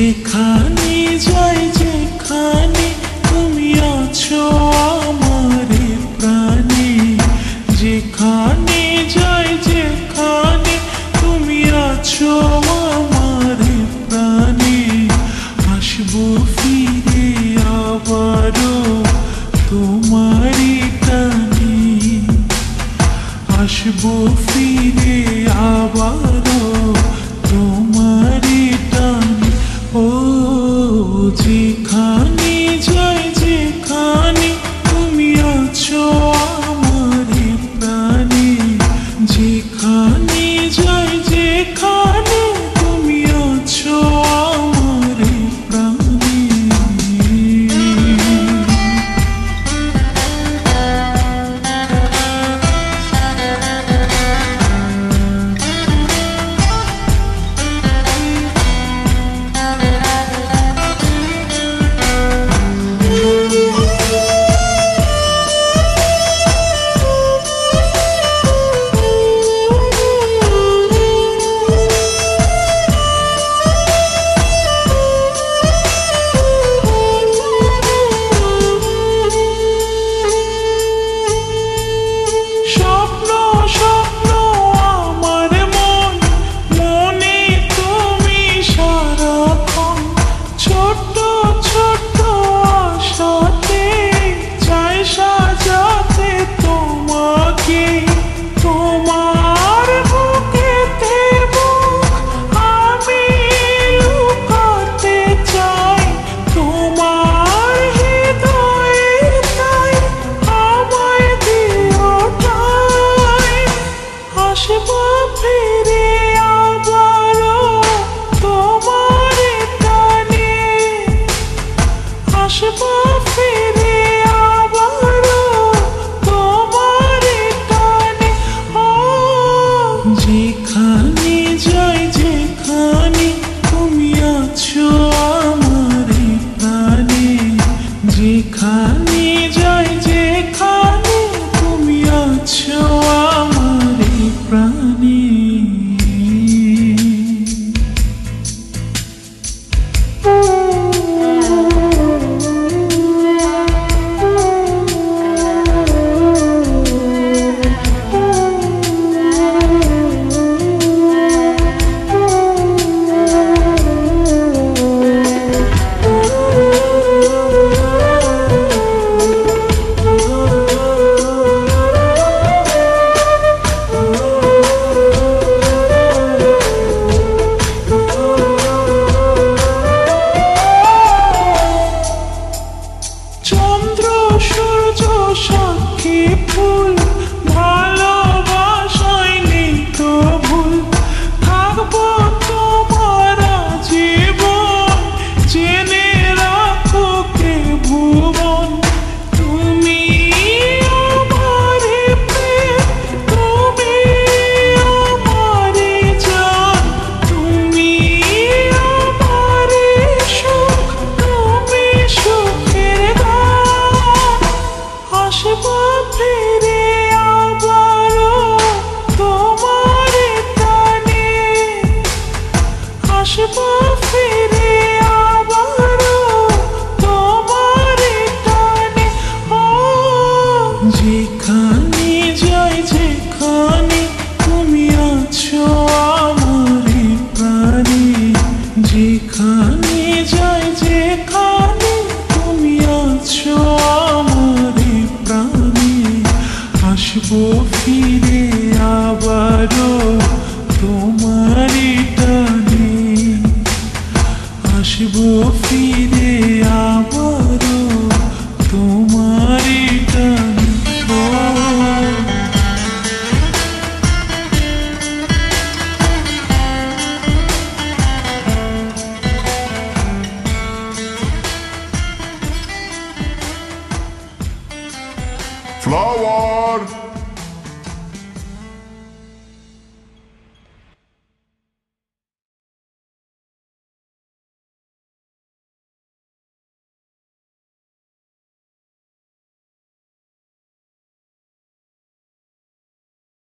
যেখানে যাই যেখানে তুমি আছো আমার প্রাণে, যেখানে যাই যেখানে তুমি আছো আমার প্রাণে, আসবো ফিরে আবারও তোমারই টানে, আসবো ফিরে আবারও তোমারই টানে। ও যেখানে যাই যেখানে তুমি আছো আমার প্রাণে, যেখানে যাই যেখানে তুমি আছো আমার প্রাণে। যেখানে যাই যেখানে তুমি আছো আমার প্রাণে, যেখানে যাই যেখানে তুমি আছো আমার প্রাণে। সাক্ষী ফুল ভালোবাসায় নেই তো ভুল, থাকবো তোমার জীবন জেনে রাখো কে ভুবন, তুমি আমার প্রেম, তুমি আমার জান, তুমি আমার সুখ, তুমি সুখের গান, আসবো ফিরে আবারও তোমার টানে, আসবো ফিরে আবারও তোমার টানে। ও যেখানে যাই যেখানে তুমি আছো আমার প্রাণে, যেখানে যাই যেখানে তুমি আছো আমার প্রাণে, আসবো ফিরে আবারও তোমারই টানে, আসবো ফিরে আবার।